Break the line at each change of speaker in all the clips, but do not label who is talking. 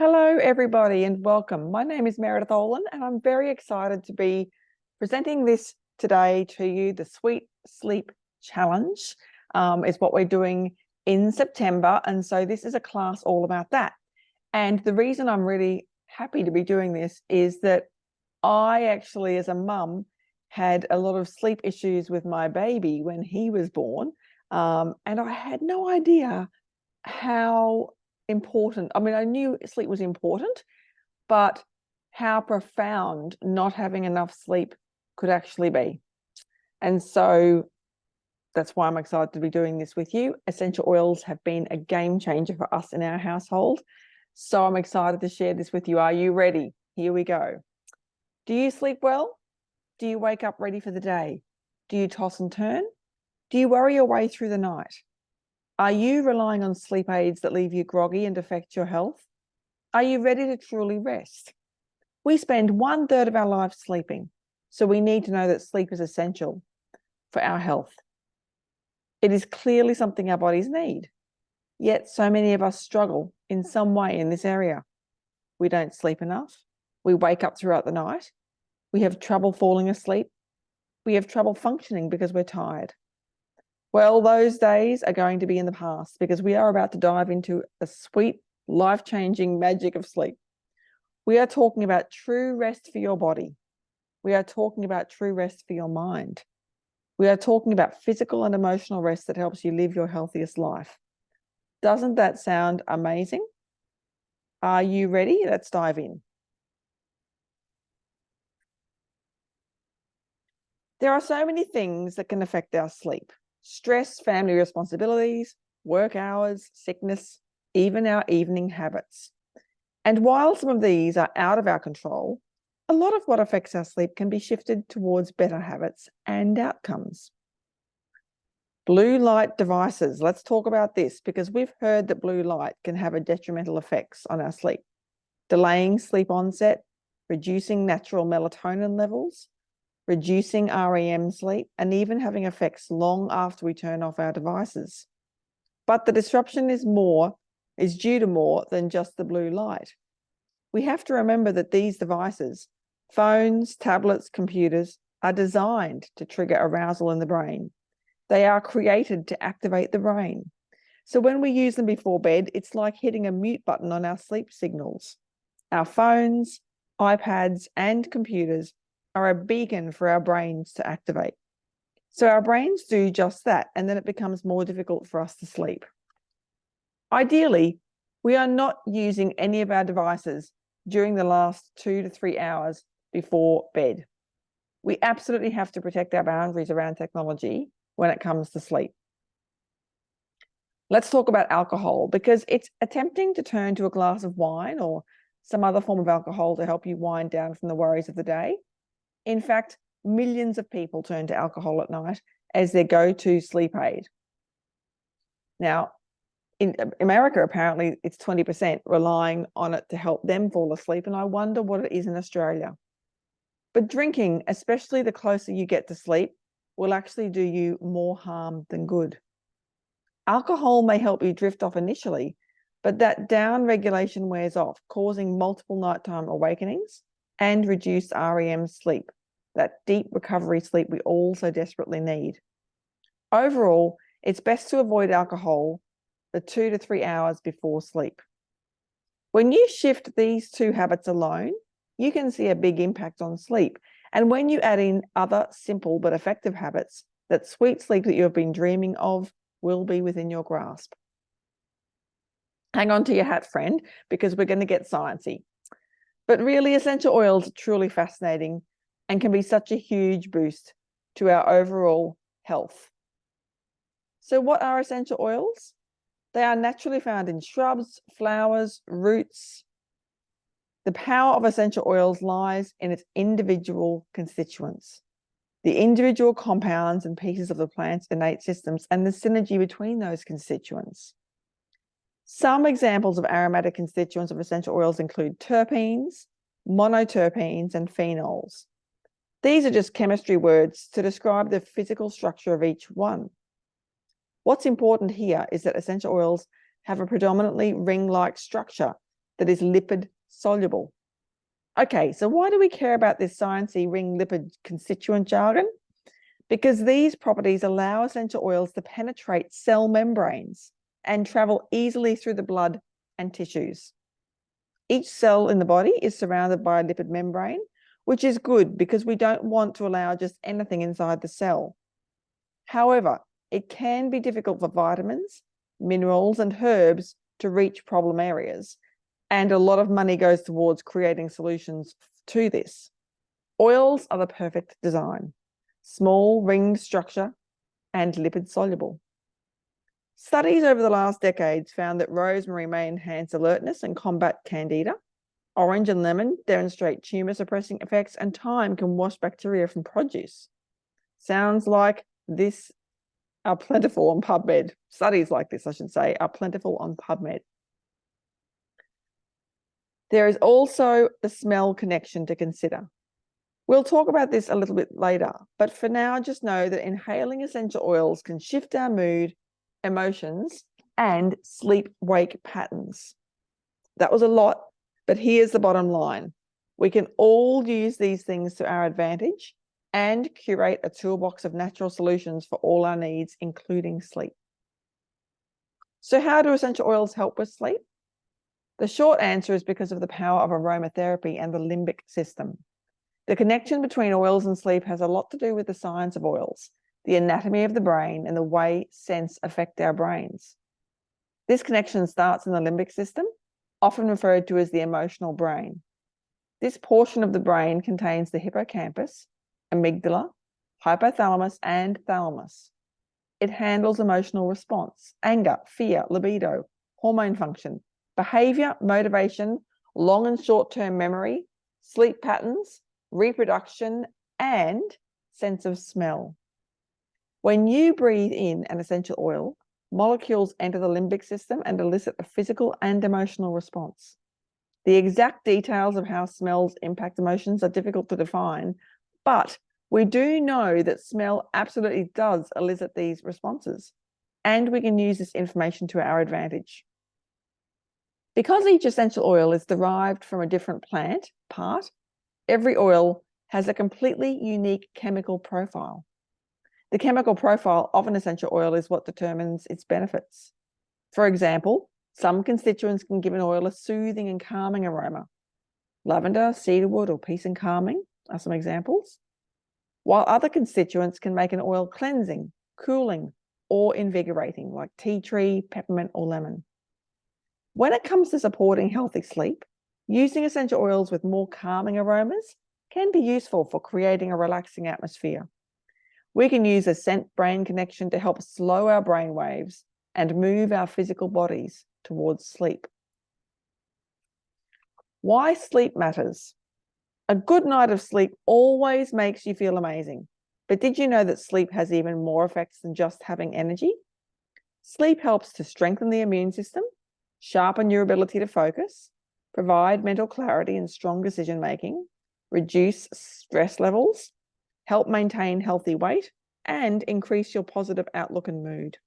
Hello, everybody, and welcome. My name is Meredith Olin, and I'm very excited to be presenting this today to you. The Sweet Sleep Challenge is what we're doing in September, and so this is a class all about that. And the reason I'm really happy to be doing this is that I actually, as a mum, had a lot of sleep issues with my baby when he was born, and I had no idea how important. I mean, I knew sleep was important, but how profound not having enough sleep could actually be. And so that's why I'm excited to be doing this with you. Essential oils have been a game changer for us in our household. So I'm excited to share this with you. Are you ready? Here we go. Do you sleep well? Do you wake up ready for the day? Do you toss and turn? Do you worry your way through the night? Are you relying on sleep aids that leave you groggy and affect your health? Are you ready to truly rest? We spend 1/3 of our life sleeping, so we need to know that sleep is essential for our health. It is clearly something our bodies need, yet so many of us struggle in some way in this area. We don't sleep enough. We wake up throughout the night. We have trouble falling asleep. We have trouble functioning because we're tired. Well, those days are going to be in the past because we are about to dive into a sweet, life-changing magic of sleep. We are talking about true rest for your body. We are talking about true rest for your mind. We are talking about physical and emotional rest that helps you live your healthiest life. Doesn't that sound amazing? Are you ready? Let's dive in. There are so many things that can affect our sleep. Stress, family responsibilities, work hours, sickness, even our evening habits. And while some of these are out of our control, a lot of what affects our sleep can be shifted towards better habits and outcomes. Blue light devices. Let's talk about this because we've heard that blue light can have detrimental effects on our sleep, delaying sleep onset, reducing natural melatonin levels, reducing REM sleep, and even having effects long after we turn off our devices. But the disruption is due to more than just the blue light. We have to remember that these devices, phones, tablets, computers, are designed to trigger arousal in the brain. They are created to activate the brain. So when we use them before bed, it's like hitting a mute button on our sleep signals. Our phones, iPads, and computers are a beacon for our brains to activate. So our brains do just that, and then it becomes more difficult for us to sleep. Ideally, we are not using any of our devices during the last 2 to 3 hours before bed. We absolutely have to protect our boundaries around technology when it comes to sleep. Let's talk about alcohol because it's attempting to turn to a glass of wine or some other form of alcohol to help you wind down from the worries of the day. In fact, millions of people turn to alcohol at night as their go-to sleep aid. Now, in America, apparently it's 20% relying on it to help them fall asleep, and I wonder what it is in Australia. But drinking, especially the closer you get to sleep, will actually do you more harm than good. Alcohol may help you drift off initially, but that down regulation wears off, causing multiple nighttime awakenings and reduced REM sleep, that deep recovery sleep we all so desperately need. Overall, it's best to avoid alcohol the 2 to 3 hours before sleep. When you shift these two habits alone, you can see a big impact on sleep. And when you add in other simple but effective habits, that sweet sleep that you have been dreaming of will be within your grasp. Hang on to your hat, friend, because we're going to get sciencey. But really, essential oils are truly fascinating and can be such a huge boost to our overall health. So what are essential oils? They are naturally found in shrubs, flowers, roots. The power of essential oils lies in its individual constituents, the individual compounds and pieces of the plant's innate systems, and the synergy between those constituents. Some examples of aromatic constituents of essential oils include terpenes, monoterpenes, and phenols. These are just chemistry words to describe the physical structure of each one. What's important here is that essential oils have a predominantly ring-like structure that is lipid soluble. Okay, so why do we care about this sciencey ring lipid constituent jargon? Because these properties allow essential oils to penetrate cell membranes and travel easily through the blood and tissues. Each cell in the body is surrounded by a lipid membrane, which is good because we don't want to allow just anything inside the cell. However, it can be difficult for vitamins, minerals, and herbs to reach problem areas, and a lot of money goes towards creating solutions to this. Oils are the perfect design: small ringed structure and lipid soluble. Studies over the last decades found that rosemary may enhance alertness and combat candida. Orange and lemon demonstrate tumor suppressing effects, and thyme can wash bacteria from produce. Sounds like this are plentiful on PubMed. Studies like this, I should say, are plentiful on PubMed. There is also the smell connection to consider. We'll talk about this a little bit later, but for now, just know that inhaling essential oils can shift our mood, emotions, and sleep-wake patterns. That was a lot, but here's the bottom line. We can all use these things to our advantage and curate a toolbox of natural solutions for all our needs, including sleep. So how do essential oils help with sleep? The short answer is because of the power of aromatherapy and the limbic system. The connection between oils and sleep has a lot to do with the science of oils, the anatomy of the brain, and the way scents affect our brains. This connection starts in the limbic system, often referred to as the emotional brain. This portion of the brain contains the hippocampus, amygdala, hypothalamus, and thalamus. It handles emotional response, anger, fear, libido, hormone function, behavior, motivation, long and short-term memory, sleep patterns, reproduction, and sense of smell. When you breathe in an essential oil, molecules enter the limbic system and elicit a physical and emotional response. The exact details of how smells impact emotions are difficult to define, but we do know that smell absolutely does elicit these responses, and we can use this information to our advantage. Because each essential oil is derived from a different plant part, every oil has a completely unique chemical profile. The chemical profile of an essential oil is what determines its benefits. For example, some constituents can give an oil a soothing and calming aroma. Lavender, cedarwood, or peace and calming are some examples, while other constituents can make an oil cleansing, cooling, or invigorating, like tea tree, peppermint, or lemon. When it comes to supporting healthy sleep, using essential oils with more calming aromas can be useful for creating a relaxing atmosphere. We can use a scent-brain connection to help slow our brain waves and move our physical bodies towards sleep. Why sleep matters? A good night of sleep always makes you feel amazing. But did you know that sleep has even more effects than just having energy? Sleep helps to strengthen the immune system, sharpen your ability to focus, provide mental clarity and strong decision-making, reduce stress levels, help maintain healthy weight, and increase your positive outlook and mood.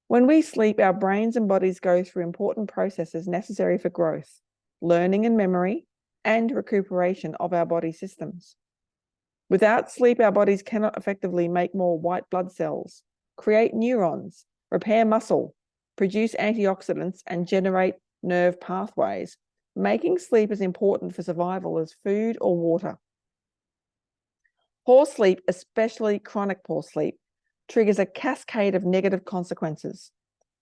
When we sleep, our brains and bodies go through important processes necessary for growth, learning and memory, and recuperation of our body systems. Without sleep, our bodies cannot effectively make more white blood cells, create neurons, repair muscle, produce antioxidants, and generate nerve pathways, making sleep as important for survival as food or water. Poor sleep, especially chronic poor sleep, triggers a cascade of negative consequences,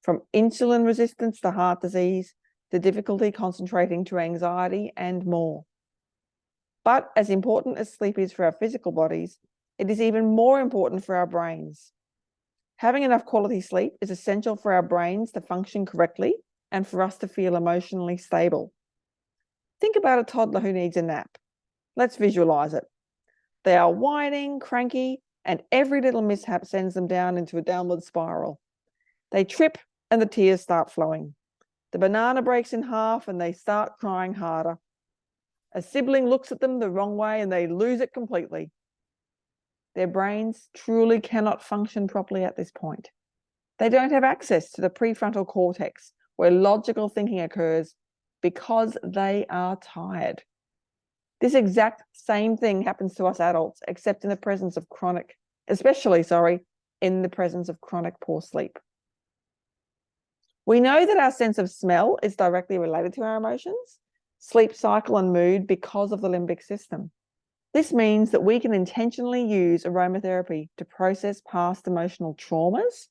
from insulin resistance to heart disease, to difficulty concentrating to anxiety, and more. But as important as sleep is for our physical bodies, it is even more important for our brains. Having enough quality sleep is essential for our brains to function correctly and for us to feel emotionally stable. Think about a toddler who needs a nap. Let's visualize it. They are whining, cranky, and every little mishap sends them down into a downward spiral. They trip and the tears start flowing. The banana breaks in half and they start crying harder. A sibling looks at them the wrong way and they lose it completely. Their brains truly cannot function properly at this point. They don't have access to the prefrontal cortex, where logical thinking occurs, because they are tired. This exact same thing happens to us adults, except in the presence of in the presence of chronic poor sleep. We know that our sense of smell is directly related to our emotions, sleep cycle, and mood because of the limbic system. This means that we can intentionally use aromatherapy to process past emotional traumas,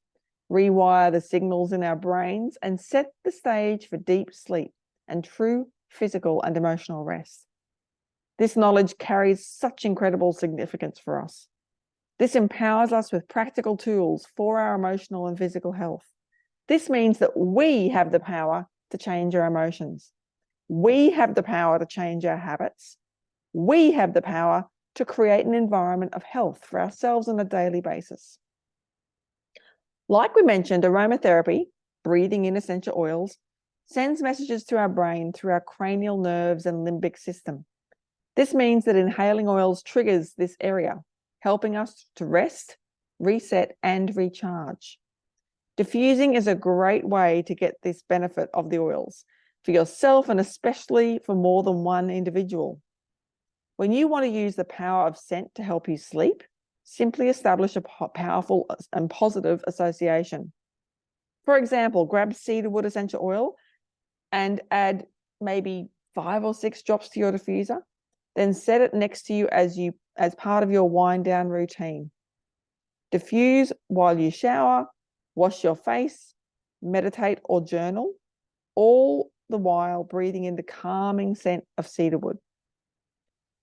rewire the signals in our brains, and set the stage for deep sleep and true physical and emotional rest. This knowledge carries such incredible significance for us. This empowers us with practical tools for our emotional and physical health. This means that we have the power to change our emotions. We have the power to change our habits. We have the power to create an environment of health for ourselves on a daily basis. Like we mentioned, aromatherapy, breathing in essential oils, sends messages to our brain through our cranial nerves and limbic system. This means that inhaling oils triggers this area, helping us to rest, reset, and recharge. Diffusing is a great way to get this benefit of the oils for yourself and especially for more than one individual. When you want to use the power of scent to help you sleep, simply establish a powerful and positive association. For example, grab cedarwood essential oil and add maybe 5 or 6 drops to your diffuser. Then set it next to you as part of your wind down routine. Diffuse while you shower, wash your face, meditate, or journal, all the while breathing in the calming scent of cedarwood.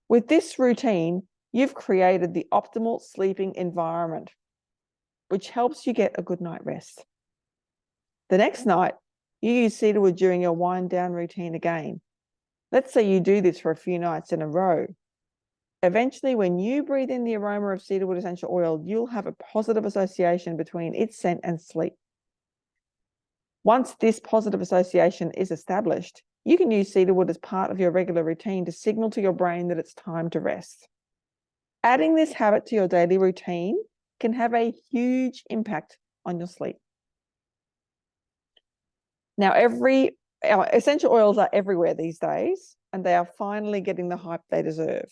With this routine, you've created the optimal sleeping environment, which helps you get a good night rest. The next night, you use cedarwood during your wind down routine again. Let's say you do this for a few nights in a row. Eventually, when you breathe in the aroma of cedarwood essential oil, you'll have a positive association between its scent and sleep. Once this positive association is established, you can use cedarwood as part of your regular routine to signal to your brain that it's time to rest. Adding this habit to your daily routine can have a huge impact on your sleep. Now, essential oils are everywhere these days, and they are finally getting the hype they deserve.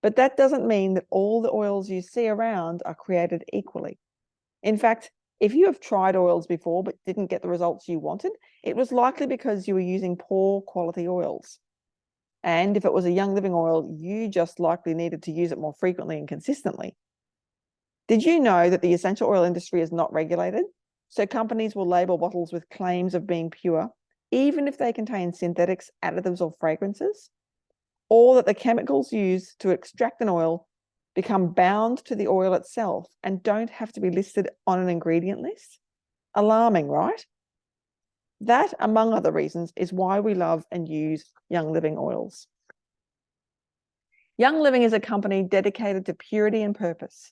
But that doesn't mean that all the oils you see around are created equally. In fact, if you have tried oils before but didn't get the results you wanted, it was likely because you were using poor quality oils. And if it was a Young Living oil, you just likely needed to use it more frequently and consistently. Did you know that the essential oil industry is not regulated? So companies will label bottles with claims of being pure, even if they contain synthetics, additives, or fragrances, or that the chemicals used to extract an oil become bound to the oil itself and don't have to be listed on an ingredient list? Alarming, right? That, among other reasons, is why we love and use Young Living oils. Young Living is a company dedicated to purity and purpose.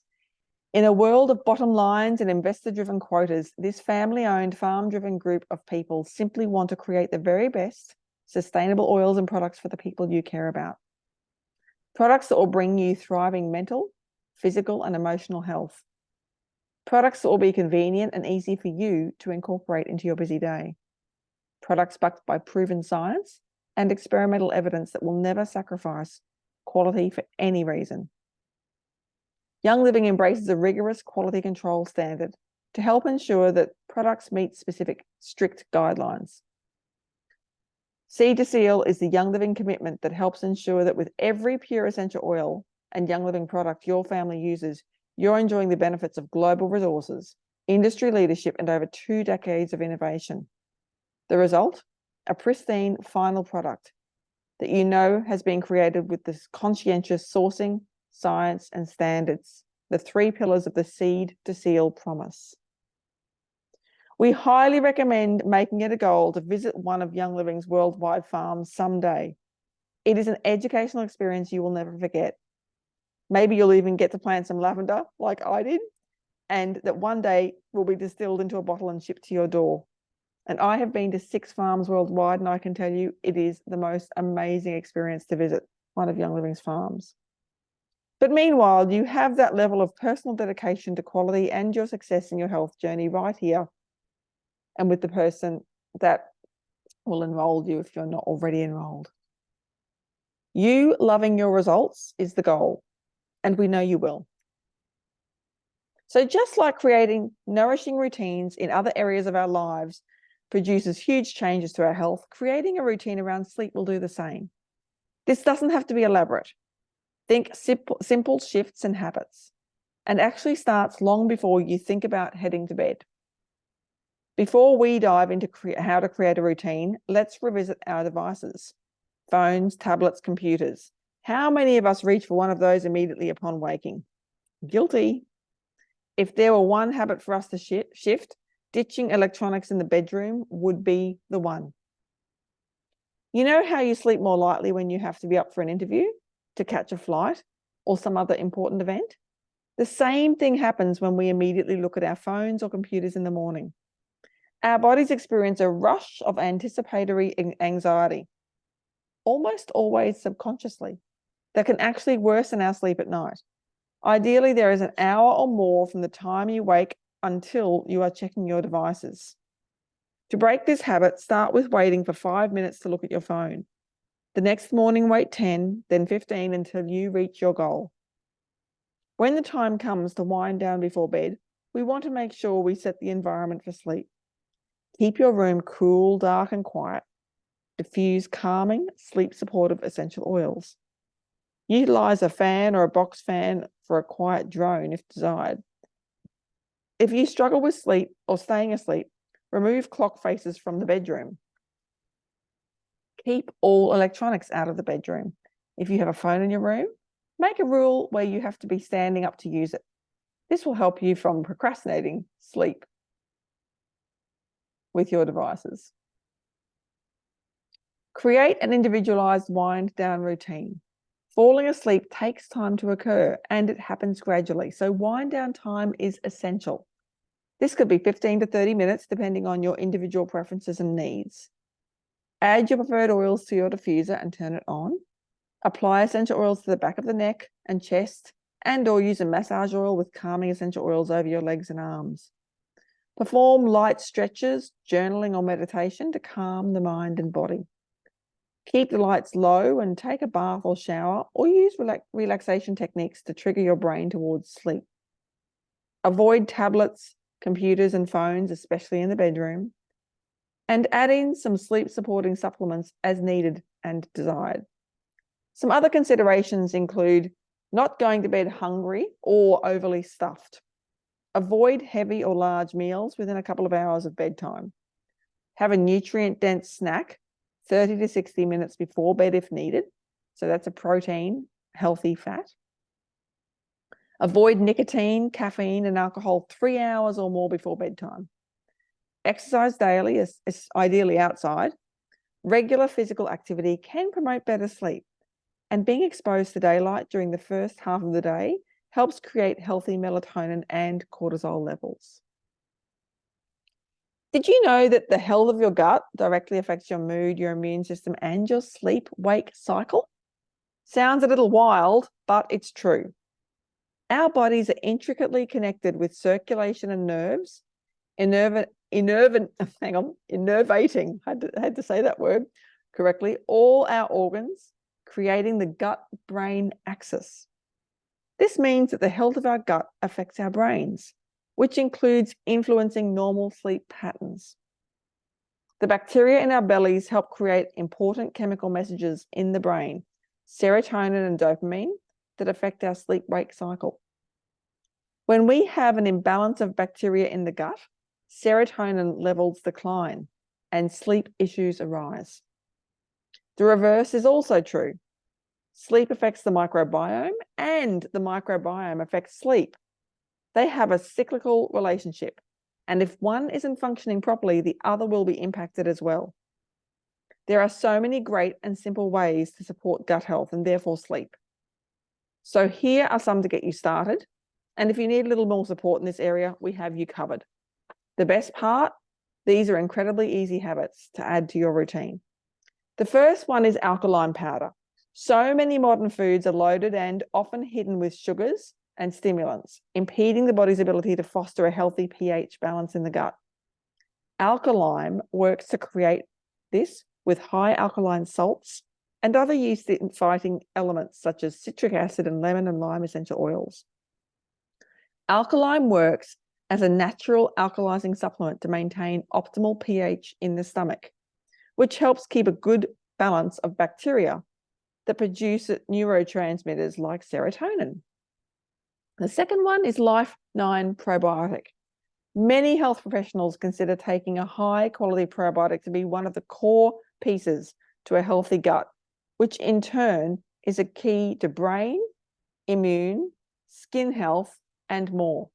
In a world of bottom lines and investor-driven quotas, this family-owned, farm-driven group of people simply want to create the very best sustainable oils and products for the people you care about. Products that will bring you thriving mental, physical, and emotional health. Products that will be convenient and easy for you to incorporate into your busy day. Products backed by proven science and experimental evidence that will never sacrifice quality for any reason. Young Living embraces a rigorous quality control standard to help ensure that products meet specific strict guidelines. Seed to Seal is the Young Living commitment that helps ensure that with every pure essential oil and Young Living product your family uses, you're enjoying the benefits of global resources, industry leadership, and over 2 decades of innovation. The result? A pristine final product that you know has been created with this conscientious sourcing, science, and standards, the 3 pillars of the Seed to Seal promise. We highly recommend making it a goal to visit one of Young Living's worldwide farms someday. It is an educational experience you will never forget. Maybe you'll even get to plant some lavender like I did, and that one day will be distilled into a bottle and shipped to your door. And I have been to 6 farms worldwide, and I can tell you it is the most amazing experience to visit one of Young Living's farms. But meanwhile, you have that level of personal dedication to quality and your success in your health journey right here and with the person that will enroll you if you're not already enrolled. You loving your results is the goal, and we know you will. So just like creating nourishing routines in other areas of our lives produces huge changes to our health, creating a routine around sleep will do the same. This doesn't have to be elaborate. Think simple shifts and habits, and actually starts long before you think about heading to bed. Before we dive into how to create a routine, let's revisit our devices. Phones, tablets, computers. How many of us reach for one of those immediately upon waking? Guilty. If there were one habit for us to shift, ditching electronics in the bedroom would be the one. You know how you sleep more lightly when you have to be up for an interview, to catch a flight, or some other important event? The same thing happens when we immediately look at our phones or computers in the morning. Our bodies experience a rush of anticipatory anxiety, almost always subconsciously, that can actually worsen our sleep at night. Ideally, there is an hour or more from the time you wake until you are checking your devices. To break this habit, start with waiting for 5 minutes to look at your phone. The next morning, wait 10, then 15 until you reach your goal. When the time comes to wind down before bed, we want to make sure we set the environment for sleep. Keep your room cool, dark, and quiet. Diffuse calming, sleep-supportive essential oils. Utilize a fan or a box fan for a quiet drone if desired. If you struggle with sleep or staying asleep, remove clock faces from the bedroom. Keep all electronics out of the bedroom. If you have a phone in your room, make a rule where you have to be standing up to use it. This will help you from procrastinating sleep with your devices. Create an individualized wind down routine. Falling asleep takes time to occur and it happens gradually, so wind down time is essential. This could be 15 to 30 minutes depending on your individual preferences and needs. Add your preferred oils to your diffuser and turn it on. Apply essential oils to the back of the neck and chest, and/or use a massage oil with calming essential oils over your legs and arms. Perform light stretches, journaling, or meditation to calm the mind and body. Keep the lights low and take a bath or shower, or use relaxation techniques to trigger your brain towards sleep. Avoid tablets, computers, and phones, especially in the bedroom, and add in some sleep-supporting supplements as needed and desired. Some other considerations include not going to bed hungry or overly stuffed. Avoid heavy or large meals within a couple of hours of bedtime. Have a nutrient-dense snack 30 to 60 minutes before bed if needed. So that's a protein, healthy fat. Avoid nicotine, caffeine, and alcohol 3 hours or more before bedtime. Exercise daily, ideally outside. Regular physical activity can promote better sleep. And being exposed to daylight during the first half of the day helps create healthy melatonin and cortisol levels. Did you know that the health of your gut directly affects your mood, your immune system, and your sleep-wake cycle? Sounds a little wild, but it's true. Our bodies are intricately connected with circulation and nerves, innervating, I had to say that word correctly, all our organs, creating the gut-brain axis. This means that the health of our gut affects our brains, which includes influencing normal sleep patterns. The bacteria in our bellies help create important chemical messages in the brain, serotonin and dopamine, that affect our sleep-wake cycle. When we have an imbalance of bacteria in the gut, serotonin levels decline and sleep issues arise. The reverse is also true. Sleep affects the microbiome and the microbiome affects sleep. They have a cyclical relationship, and if one isn't functioning properly, the other will be impacted as well. There are so many great and simple ways to support gut health and therefore sleep. So here are some to get you started. And if you need a little more support in this area, we have you covered. The best part, these are incredibly easy habits to add to your routine. The first one is alkaline powder. So many modern foods are loaded and often hidden with sugars and stimulants, impeding the body's ability to foster a healthy pH balance in the gut. Alkalign works to create This with high alkaline salts and other yeast-fighting elements such as citric acid and lemon and lime essential oils. Alkalign works as a natural alkalizing supplement to maintain optimal pH in the stomach, which helps keep a good balance of bacteria that produce neurotransmitters like serotonin. The second one is Life9 Probiotic. Many health professionals consider taking a high-quality probiotic to be one of the core pieces to a healthy gut, which in turn is a key to brain, immune, skin health, and more.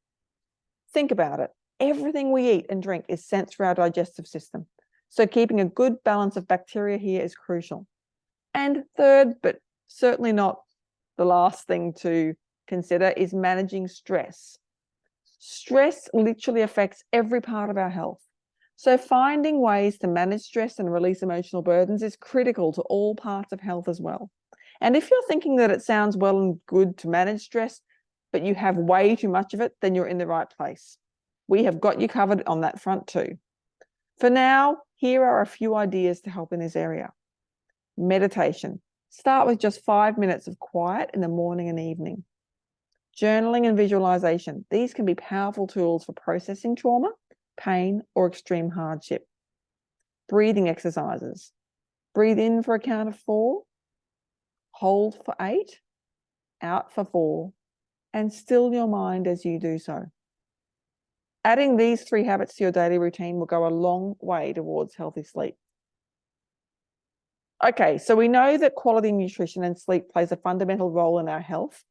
Think about it. Everything we eat and drink is sent through our digestive system. So keeping a good balance of bacteria here is crucial. And third, but certainly not the last thing to consider, is managing stress. Stress literally affects every part of our health. So finding ways to manage stress and release emotional burdens is critical to all parts of health as well. And if you're thinking that it sounds well and good to manage stress, but you have way too much of it, then you're in the right place. We have got you covered on that front too. For now, here are a few ideas to help in this area. Meditation. Start with just 5 minutes of quiet in the morning and evening. Journaling and visualization. These can be powerful tools for processing trauma, pain, or extreme hardship. Breathing exercises. Breathe in for a count of 4, hold for 8, out for 4, and still your mind as you do so. Adding these 3 habits to your daily routine will go a long way towards healthy sleep. Okay, so we know that quality nutrition and sleep plays a fundamental role in our health,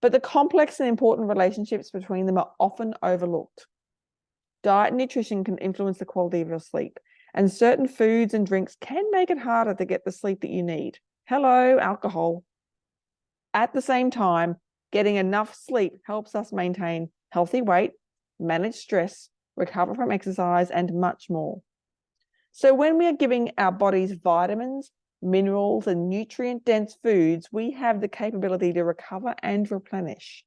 but the complex and important relationships between them are often overlooked. Diet and nutrition can influence the quality of your sleep, and certain foods and drinks can make it harder to get the sleep that you need. Hello, alcohol. At the same time, getting enough sleep helps us maintain healthy weight, manage stress, recover from exercise, and much more. So when we are giving our bodies vitamins, minerals, and nutrient-dense foods, we have the capability to recover and replenish.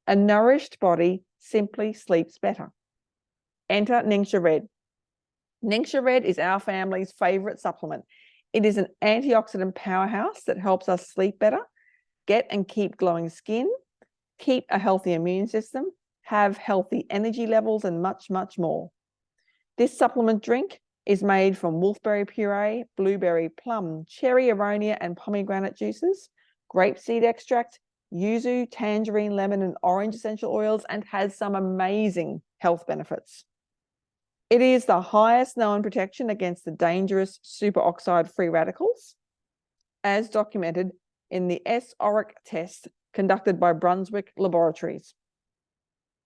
A nourished body simply sleeps better. Enter Ningxia Red. Ningxia Red is our family's favorite supplement. It is an antioxidant powerhouse that helps us sleep better, get and keep glowing skin, keep a healthy immune system, have healthy energy levels, and much, much more. This supplement drink is made from wolfberry puree, blueberry, plum, cherry, aronia, and pomegranate juices, grapeseed extract, yuzu, tangerine, lemon, and orange essential oils, and has some amazing health benefits. It is the highest known protection against the dangerous superoxide free radicals, as documented in the S-ORAC test conducted by Brunswick Laboratories.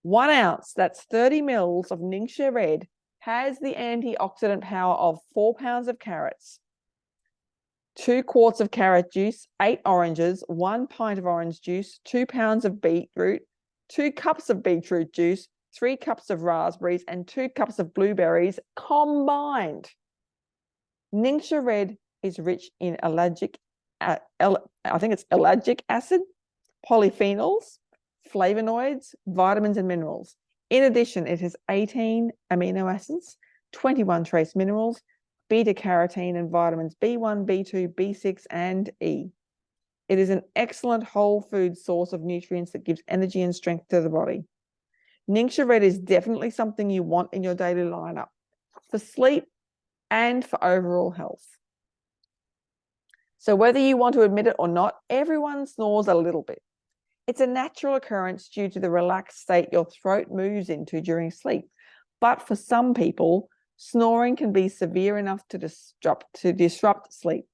1 ounce, that's 30 mils of Ningxia Red, has the antioxidant power of 4 pounds of carrots, 2 quarts of carrot juice, 8 oranges, 1 pint of orange juice, 2 pounds of beetroot, 2 cups of beetroot juice, 3 cups of raspberries, and 2 cups of blueberries combined. Ningxia Red is rich in ellagic acid, polyphenols, flavonoids, vitamins, and minerals. In addition, it has 18 amino acids, 21 trace minerals, beta-carotene, and vitamins B1, B2, B6, and E. It is an excellent whole food source of nutrients that gives energy and strength to the body. Ningxia Red is definitely something you want in your daily lineup for sleep and for overall health. So whether you want to admit it or not, everyone snores a little bit. It's a natural occurrence due to the relaxed state your throat moves into during sleep. But for some people, snoring can be severe enough to disrupt sleep.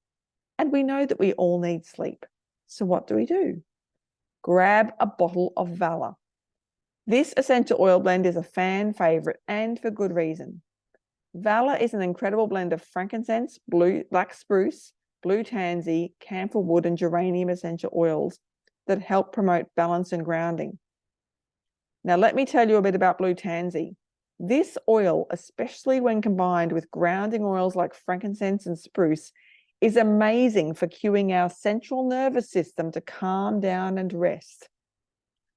And we know that we all need sleep. So what do? Grab a bottle of Valor. This essential oil blend is a fan favorite, and for good reason. Valor is an incredible blend of frankincense, black spruce, blue tansy, camphor wood, and geranium essential oils that help promote balance and grounding. Now, let me tell you a bit about blue tansy. This oil, especially when combined with grounding oils like frankincense and spruce, is amazing for cueing our central nervous system to calm down and rest.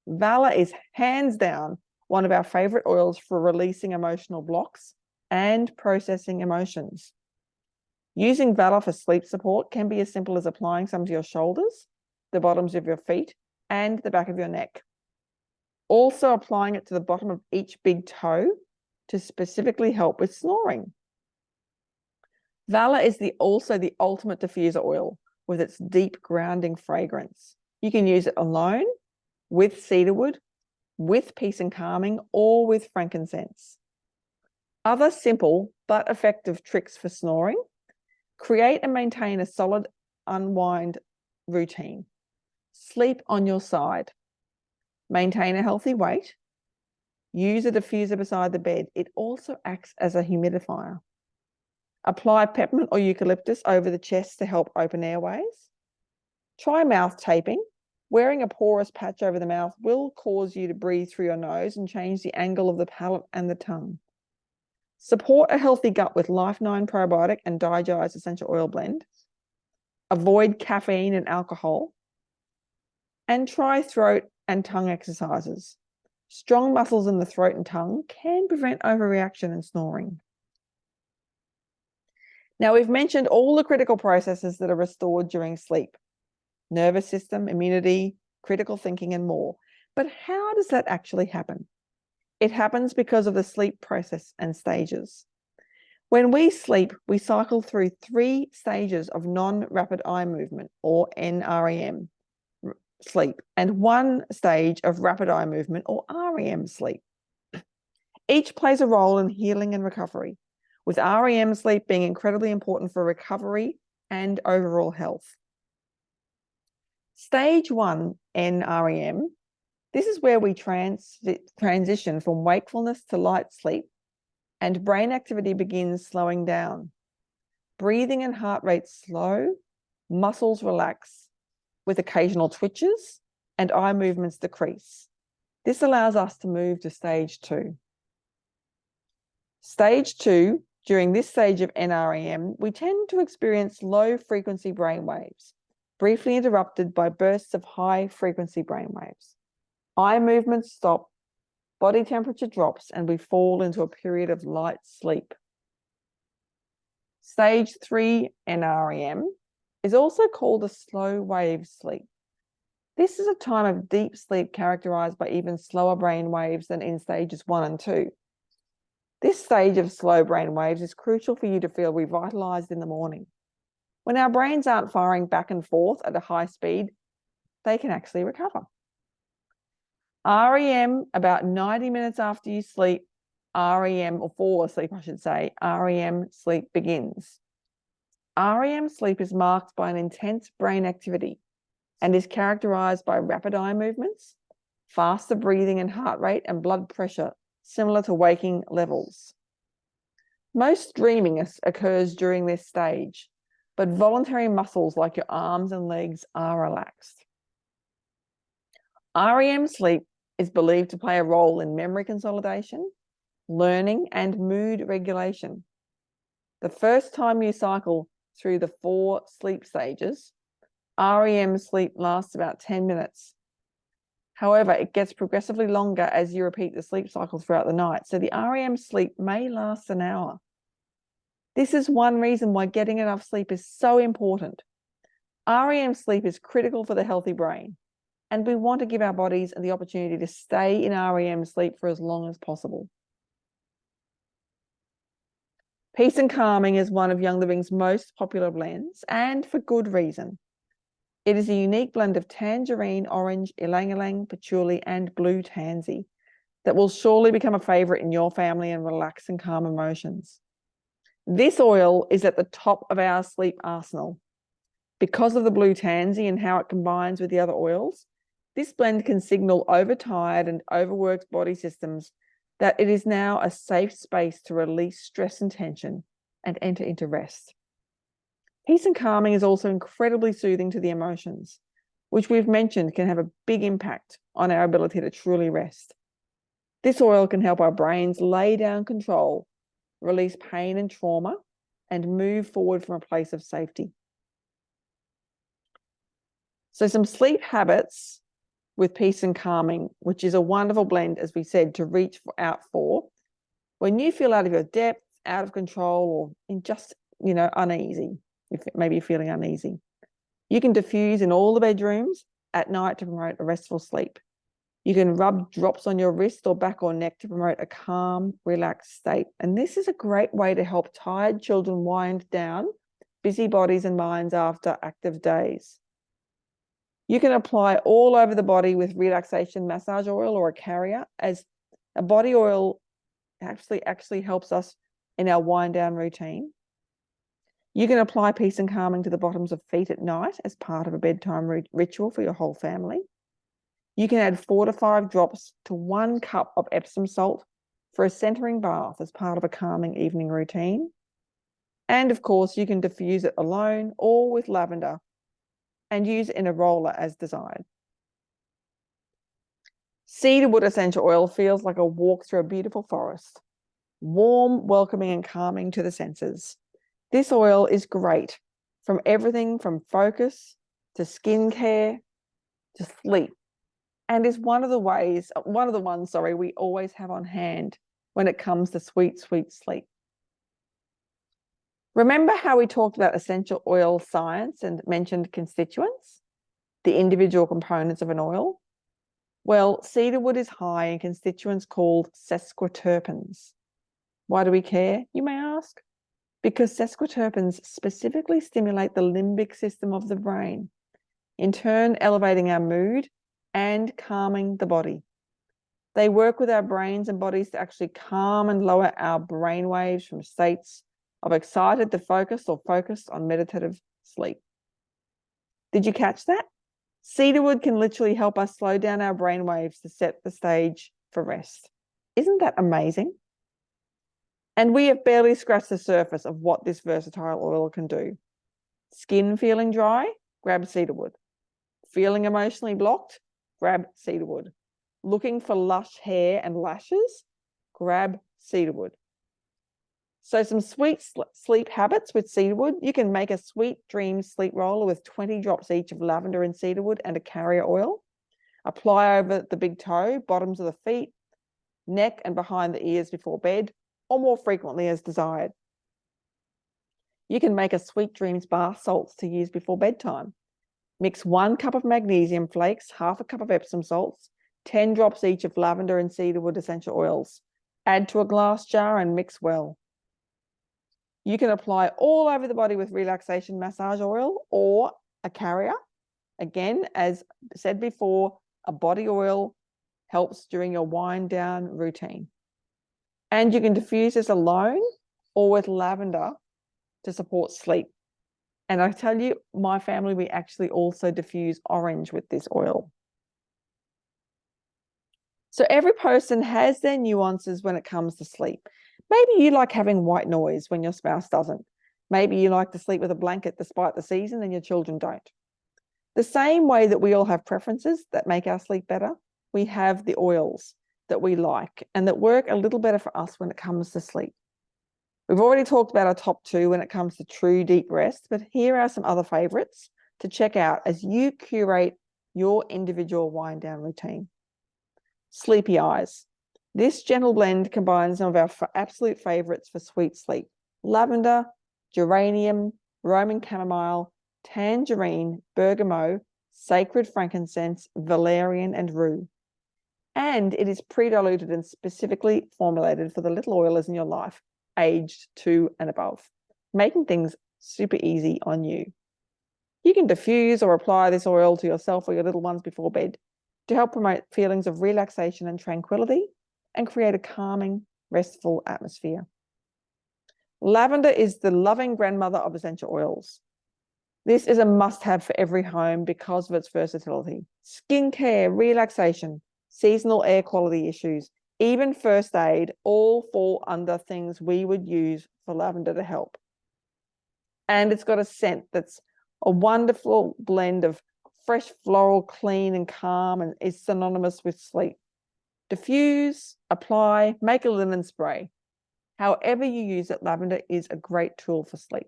Valor is hands down one of our favorite oils for releasing emotional blocks and processing emotions. Using Valor for sleep support can be as simple as applying some to your shoulders, the bottoms of your feet, and the back of your neck. Also applying it to the bottom of each big toe to specifically help with snoring. Valor is also the ultimate diffuser oil with its deep grounding fragrance. You can use it alone, with cedarwood, with peace and calming, or with frankincense. Other simple but effective tricks for snoring: create and maintain a solid unwind routine. Sleep on your side. Maintain a healthy weight. Use a diffuser beside the bed. It also acts as a humidifier. Apply peppermint or eucalyptus over the chest to help open airways. Try mouth taping. Wearing a porous patch over the mouth will cause you to breathe through your nose and change the angle of the palate and the tongue. Support a healthy gut with Life9 probiotic and Digest essential oil blend. Avoid caffeine and alcohol. And try throat and tongue exercises. Strong muscles in the throat and tongue can prevent overreaction and snoring. Now, we've mentioned all the critical processes that are restored during sleep: nervous system, immunity, critical thinking, and more. But how does that actually happen? It happens because of the sleep process and stages. When we sleep, we cycle through 3 stages of non-rapid eye movement, or NREM sleep, and 1 stage of rapid eye movement, or REM sleep. Each plays a role in healing and recovery, with REM sleep being incredibly important for recovery and overall health. Stage 1, NREM, this is where we transition from wakefulness to light sleep, and brain activity begins slowing down. Breathing and heart rate slow, muscles relax, with occasional twitches, and eye movements decrease. This allows us to move to stage 2. Stage 2, during this stage of NREM, we tend to experience low-frequency brainwaves, briefly interrupted by bursts of high-frequency brainwaves. Eye movements stop, body temperature drops, and we fall into a period of light sleep. Stage 3 NREM is also called a slow wave sleep. This is a time of deep sleep characterized by even slower brain waves than in stages 1 and 2. This stage of slow brain waves is crucial for you to feel revitalized in the morning. When our brains aren't firing back and forth at a high speed, they can actually recover. REM, about 90 minutes after you sleep, REM, or fall asleep, I should say, REM sleep begins. REM sleep is marked by an intense brain activity and is characterized by rapid eye movements, faster breathing and heart rate, and blood pressure similar to waking levels. Most dreaming occurs during this stage, but voluntary muscles like your arms and legs are relaxed. REM sleep is believed to play a role in memory consolidation, learning, and mood regulation. The first time you cycle through the 4 sleep stages, REM sleep lasts about 10 minutes. However, it gets progressively longer as you repeat the sleep cycle throughout the night, so the REM sleep may last an hour. This is one reason why getting enough sleep is so important. REM sleep is critical for the healthy brain, and we want to give our bodies the opportunity to stay in REM sleep for as long as possible. Peace and Calming is one of Young Living's most popular blends, and for good reason. It is a unique blend of tangerine, orange, ylang-ylang, patchouli, and blue tansy that will surely become a favorite in your family and relax and calm emotions. This oil is at the top of our sleep arsenal. Because of the blue tansy and how it combines with the other oils, this blend can signal overtired and overworked body systems that it is now a safe space to release stress and tension and enter into rest. Peace and Calming is also incredibly soothing to the emotions, which we've mentioned can have a big impact on our ability to truly rest. This oil can help our brains lay down control, release pain and trauma, and move forward from a place of safety. So some sleep habits with Peace and Calming, which is a wonderful blend, as we said, to reach out for when you feel out of your depth, out of control, or uneasy, if maybe you're feeling uneasy. You can diffuse in all the bedrooms at night to promote a restful sleep. You can rub drops on your wrist or back or neck to promote a calm, relaxed state. And this is a great way to help tired children wind down busy bodies and minds after active days. You can apply all over the body with relaxation massage oil or a carrier, as a body oil actually helps us in our wind down routine. You can apply peace and calming to the bottoms of feet at night as part of a bedtime ritual for your whole family. You can add 4 to 5 drops to 1 cup of Epsom salt for a centering bath as part of a calming evening routine. And of course, you can diffuse it alone or with lavender and use it in a roller as desired. Cedarwood essential oil feels like a walk through a beautiful forest, warm, welcoming, and calming to the senses. This oil is great from everything from focus to skincare to sleep, and is one of the ones we always have on hand when it comes to sweet, sweet sleep. Remember how we talked about essential oil science and mentioned constituents, the individual components of an oil? Well, cedarwood is high in constituents called sesquiterpenes. Why do we care, you may ask? Because sesquiterpenes specifically stimulate the limbic system of the brain, in turn elevating our mood and calming the body. They work with our brains and bodies to actually calm and lower our brain waves from states of excited to focused or focused on meditative sleep. Did you catch that? Cedarwood can literally help us slow down our brain waves to set the stage for rest. Isn't that amazing? And we have barely scratched the surface of what this versatile oil can do. Skin feeling dry? Grab cedarwood. Feeling emotionally blocked? Grab cedarwood. Looking for lush hair and lashes? Grab cedarwood. So some sweet sleep habits with cedarwood. You can make a sweet dream sleep roller with 20 drops each of lavender and cedarwood and a carrier oil. Apply over the big toe, bottoms of the feet, neck and behind the ears before bed, or more frequently as desired. You can make a sweet dreams bath salts to use before bedtime. Mix 1 cup of magnesium flakes, half a cup of Epsom salts, 10 drops each of lavender and cedarwood essential oils. Add to a glass jar and mix well. You can apply all over the body with relaxation massage oil or a carrier. Again, as said before, a body oil helps during your wind down routine. And you can diffuse this alone or with lavender to support sleep. And I tell you, my family, we actually also diffuse orange with this oil. So every person has their nuances when it comes to sleep. Maybe you like having white noise when your spouse doesn't. Maybe you like to sleep with a blanket despite the season and your children don't. The same way that we all have preferences that make our sleep better, we have the oils that we like and that work a little better for us when it comes to sleep. We've already talked about our top 2 when it comes to true deep rest, but here are some other favorites to check out as you curate your individual wind down routine. Sleepy Eyes. This gentle blend combines some of our absolute favorites for sweet sleep: lavender, geranium, Roman chamomile, tangerine, bergamot, sacred frankincense, valerian, and rue. And it is pre-diluted and specifically formulated for the little oilers in your life, aged 2 and above, making things super easy on you. You can diffuse or apply this oil to yourself or your little ones before bed to help promote feelings of relaxation and tranquility and create a calming, restful atmosphere. Lavender is the loving grandmother of essential oils. This is a must-have for every home because of its versatility. Skincare, relaxation, seasonal air quality issues, even first aid, all fall under things we would use for lavender to help. And it's got a scent that's a wonderful blend of fresh floral, clean and calm, and is synonymous with sleep. Diffuse, apply, make a linen spray. However you use it, lavender is a great tool for sleep.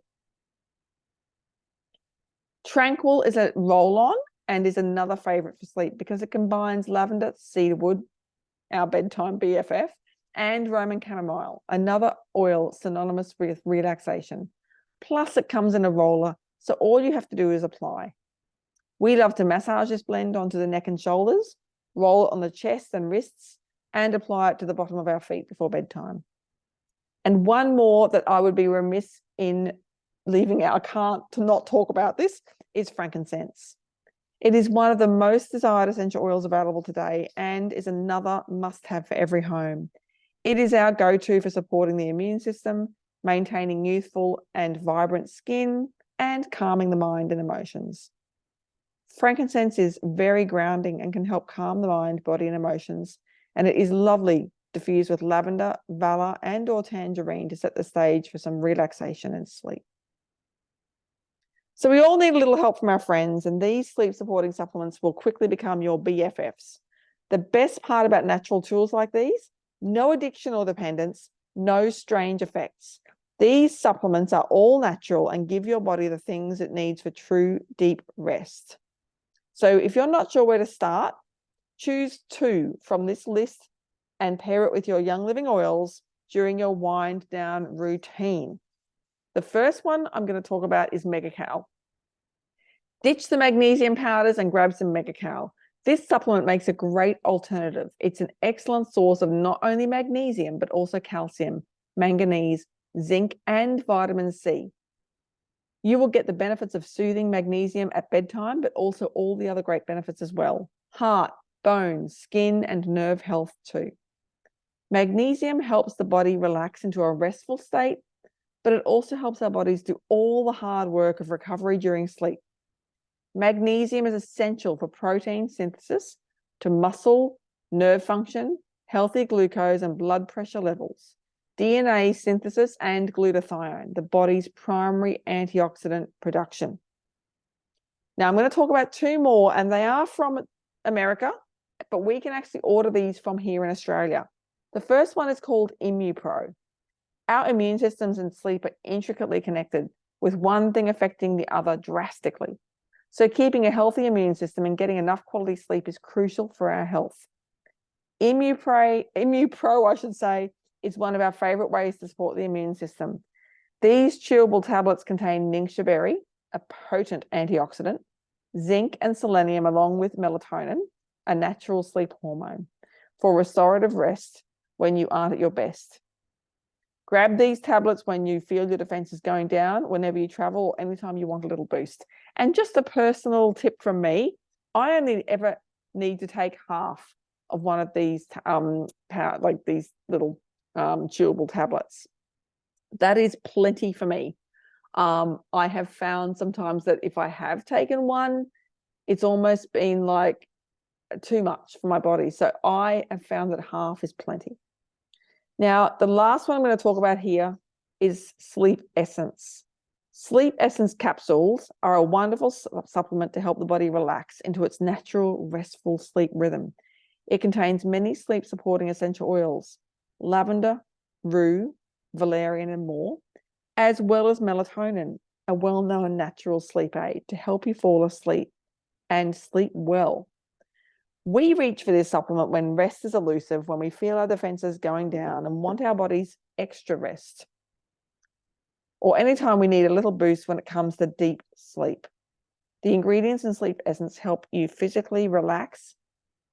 Tranquil is a roll-on and is another favorite for sleep because it combines lavender, cedarwood, our bedtime BFF, and Roman chamomile, another oil synonymous with relaxation. Plus it comes in a roller, so all you have to do is apply. We love to massage this blend onto the neck and shoulders, roll it on the chest and wrists, and apply it to the bottom of our feet before bedtime. And one more that I would be remiss in leaving out, I can't to not talk about this, is frankincense. It is one of the most desired essential oils available today and is another must-have for every home. It is our go-to for supporting the immune system, maintaining youthful and vibrant skin, and calming the mind and emotions. Frankincense is very grounding and can help calm the mind, body, and emotions, and it is lovely diffused with lavender, valor, and or tangerine to set the stage for some relaxation and sleep. So we all need a little help from our friends, and these sleep supporting supplements will quickly become your BFFs. The best part about natural tools like these, no addiction or dependence, no strange effects. These supplements are all natural and give your body the things it needs for true deep rest. So if you're not sure where to start, choose 2 from this list and pair it with your Young Living oils during your wind down routine. The first one I'm going to talk about is Mega-Cal. Ditch the magnesium powders and grab some Mega-Cal. This supplement makes a great alternative. It's an excellent source of not only magnesium, but also calcium, manganese, zinc, and vitamin C. You will get the benefits of soothing magnesium at bedtime, but also all the other great benefits as well. Heart, bones, skin, and nerve health too. Magnesium helps the body relax into a restful state, but it also helps our bodies do all the hard work of recovery during sleep. Magnesium is essential for protein synthesis, to muscle, nerve function, healthy glucose and blood pressure levels, DNA synthesis, and glutathione, the body's primary antioxidant production. Now, I'm going to talk about 2 more, and they are from America, but we can actually order these from here in Australia. The first one is called ImmuPro. Our immune systems and sleep are intricately connected, with one thing affecting the other drastically. So keeping a healthy immune system and getting enough quality sleep is crucial for our health. ImmuPro, I should say, is one of our favorite ways to support the immune system. These chewable tablets contain ningxia berry, a potent antioxidant, zinc and selenium, along with melatonin, a natural sleep hormone, for restorative rest when you aren't at your best. Grab these tablets when you feel your defense is going down, whenever you travel, or anytime you want a little boost. And just a personal tip from me, I only ever need to take half of one of these, like these little chewable tablets. That is plenty for me. I have found sometimes that if I have taken one, it's almost been like too much for my body. So I have found that half is plenty. Now, the last one I'm going to talk about here is Sleep Essence. Sleep Essence capsules are a wonderful supplement to help the body relax into its natural, restful sleep rhythm. It contains many sleep-supporting essential oils, lavender, rue, valerian, and more, as well as melatonin, a well-known natural sleep aid to help you fall asleep and sleep well. We reach for this supplement when rest is elusive, when we feel our defenses going down and want our body's extra rest, or anytime we need a little boost when it comes to deep sleep. The ingredients in Sleep Essence help you physically relax,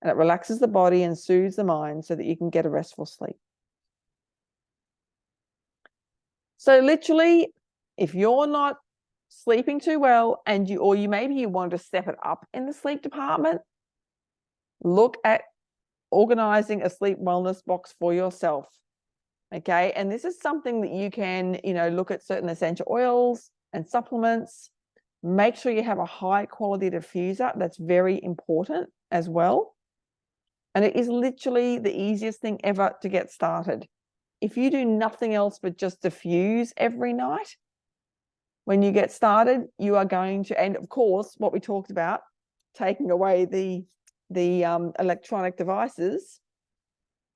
and it relaxes the body and soothes the mind so that you can get a restful sleep. So literally, if you're not sleeping too well and maybe you want to step it up in the sleep department, look at organizing a sleep wellness box for yourself. Okay. And this is something that you can, look at certain essential oils and supplements. Make sure you have a high quality diffuser. That's very important as well. And it is literally the easiest thing ever to get started. If you do nothing else but just diffuse every night, when you get started, you are going to, and of course, what we talked about, taking away the electronic devices,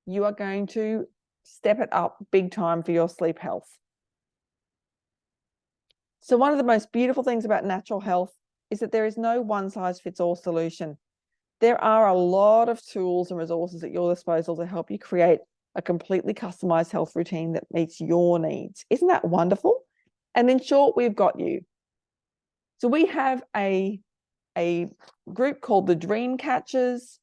you are going to step it up big time for your sleep health. So one of the most beautiful things about natural health is that there is no one-size-fits-all solution. There are a lot of tools and resources at your disposal to help you create a completely customized health routine that meets your needs. Isn't that wonderful? And in short, we've got you. So we have a group called the Dream Catchers.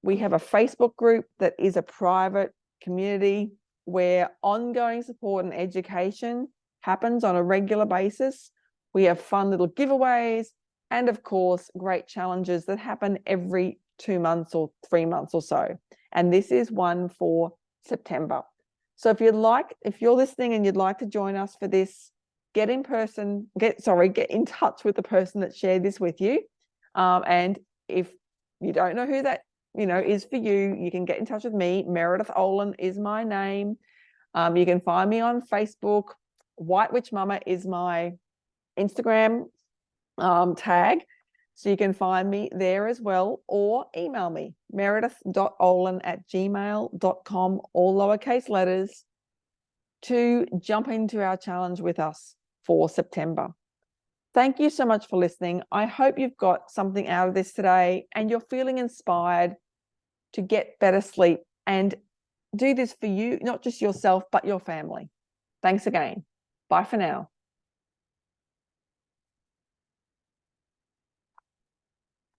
We have a Facebook group that is a private community where ongoing support and education happens on a regular basis. We have fun little giveaways and, of course, great challenges that happen every 2 months or 3 months or so. And this is one for September. So if you're listening and you'd like to join us for this, get in touch with the person that shared this with you. And if you don't know who that is for you, you can get in touch with me. Meredith Olin is my name. You can find me on Facebook. White Witch Mama is my Instagram tag. So you can find me there as well, or email me, meredith.olin@gmail.com, all lowercase letters, to jump into our challenge with us for September. Thank you so much for listening. I hope you've got something out of this today and you're feeling inspired to get better sleep and do this for you, not just yourself, but your family. Thanks again. Bye for now.